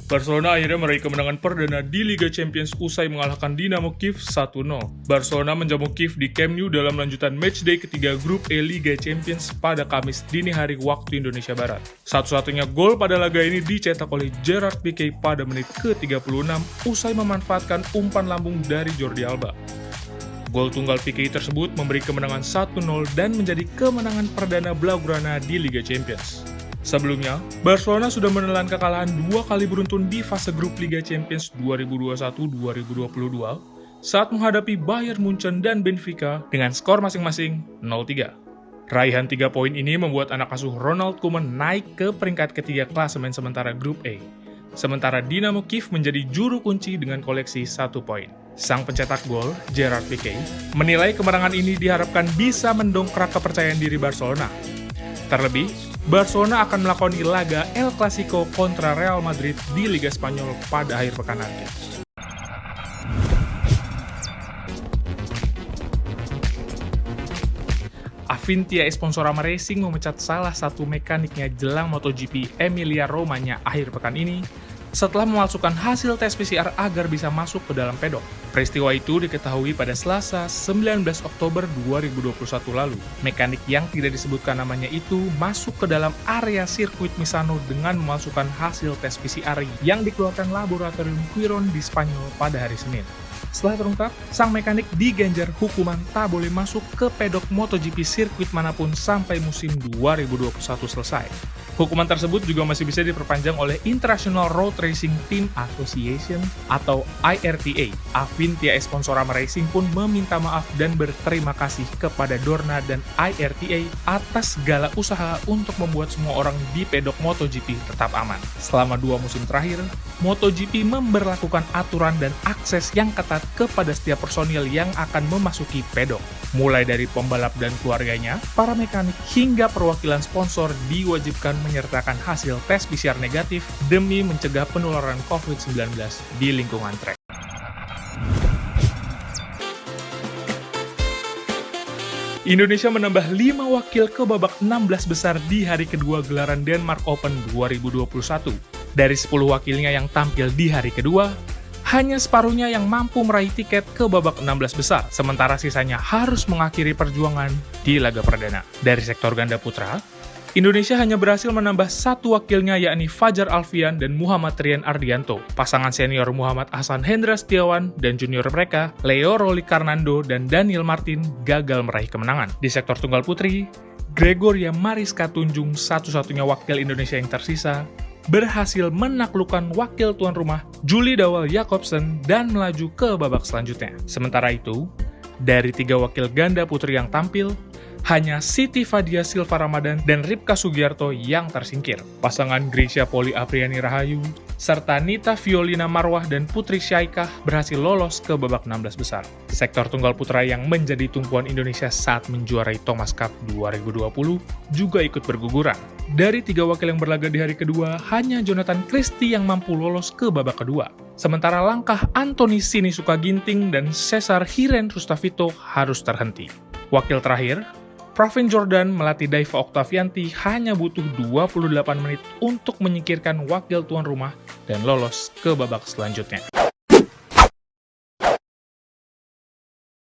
Barcelona akhirnya meraih kemenangan perdana di Liga Champions usai mengalahkan Dinamo Kiev 1-0. Barcelona menjamu Kiev di Camp Nou dalam lanjutan matchday ketiga grup E Liga Champions pada Kamis dini hari waktu Indonesia Barat. Satu-satunya gol pada laga ini dicetak oleh Gerard Piqué pada menit ke-36 usai memanfaatkan umpan lambung dari Jordi Alba. Gol tunggal Piqué tersebut memberi kemenangan 1-0 dan menjadi kemenangan perdana Blaugrana di Liga Champions. Sebelumnya, Barcelona sudah menelan kekalahan 2 kali beruntun di fase grup Liga Champions 2021-2022 saat menghadapi Bayern Munchen dan Benfica dengan skor masing-masing 0-3. Raihan 3 poin ini membuat anak asuh Ronald Koeman naik ke peringkat ketiga klasemen sementara grup E. Sementara Dinamo Kiev menjadi juru kunci dengan koleksi 1 poin. Sang pencetak gol, Gerard Piqué, menilai kemenangan ini diharapkan bisa mendongkrak kepercayaan diri Barcelona. Terlebih, Barcelona akan melakoni laga El Clasico kontra Real Madrid di Liga Spanyol pada akhir pekan nanti. Avintia Esponsorama Racing memecat salah satu mekaniknya jelang MotoGP Emilia Romagna akhir pekan ini setelah memalsukan hasil tes PCR agar bisa masuk ke dalam pedok. Peristiwa itu diketahui pada Selasa 19 Oktober 2021 lalu. Mekanik yang tidak disebutkan namanya itu masuk ke dalam area sirkuit Misano dengan memasukkan hasil tes PCR yang dikeluarkan laboratorium Quiron di Spanyol pada hari Senin. Setelah terungkap, sang mekanik diganjar hukuman tak boleh masuk ke pedok MotoGP sirkuit manapun sampai musim 2021 selesai. Hukuman tersebut juga masih bisa diperpanjang oleh International Road Racing Team Association atau IRTA. Avintia Esponsorama Racing pun meminta maaf dan berterima kasih kepada Dorna dan IRTA atas segala usaha untuk membuat semua orang di pedok MotoGP tetap aman. Selama 2 musim terakhir, MotoGP memberlakukan aturan dan akses yang ketat kepada setiap personil yang akan memasuki pedok. Mulai dari pembalap dan keluarganya, para mekanik hingga perwakilan sponsor diwajibkan menyertakan hasil tes PCR negatif demi mencegah penularan COVID-19 di lingkungan trek. Indonesia menambah 5 wakil ke babak 16 besar di hari kedua gelaran Denmark Open 2021. Dari 10 wakilnya yang tampil di hari kedua, hanya separuhnya yang mampu meraih tiket ke babak 16 besar, sementara sisanya harus mengakhiri perjuangan di laga perdana. Dari sektor ganda putra, Indonesia hanya berhasil menambah 1 wakilnya yakni Fajar Alfian dan Muhammad Rian Ardianto. Pasangan senior Muhammad Ahsan Hendra Setiawan dan junior mereka, Leo Roli Karnando dan Daniel Martin, gagal meraih kemenangan. Di sektor tunggal putri, Gregoria Mariska Tunjung, satu-satunya wakil Indonesia yang tersisa, berhasil menaklukkan wakil tuan rumah Julie Dawal Jacobsen dan melaju ke babak selanjutnya. Sementara itu, dari 3 wakil ganda putri yang tampil, hanya Siti Fadia Silva Ramadan dan Ripka Sugiarto yang tersingkir. Pasangan Gracia Poli Apriani Rahayu, serta Nita Violina Marwah dan Putri Syaikah berhasil lolos ke babak 16 besar. Sektor tunggal putra yang menjadi tumpuan Indonesia saat menjuarai Thomas Cup 2020 juga ikut berguguran. Dari 3 wakil yang berlaga di hari kedua, hanya Jonathan Christie yang mampu lolos ke babak kedua. Sementara langkah Anthony Sinisuka Ginting dan Cesar Hiren Rustavito harus terhenti. Wakil terakhir, Pravin Jordan melatih Daiva Oktavianti hanya butuh 28 menit untuk menyingkirkan wakil tuan rumah dan lolos ke babak selanjutnya.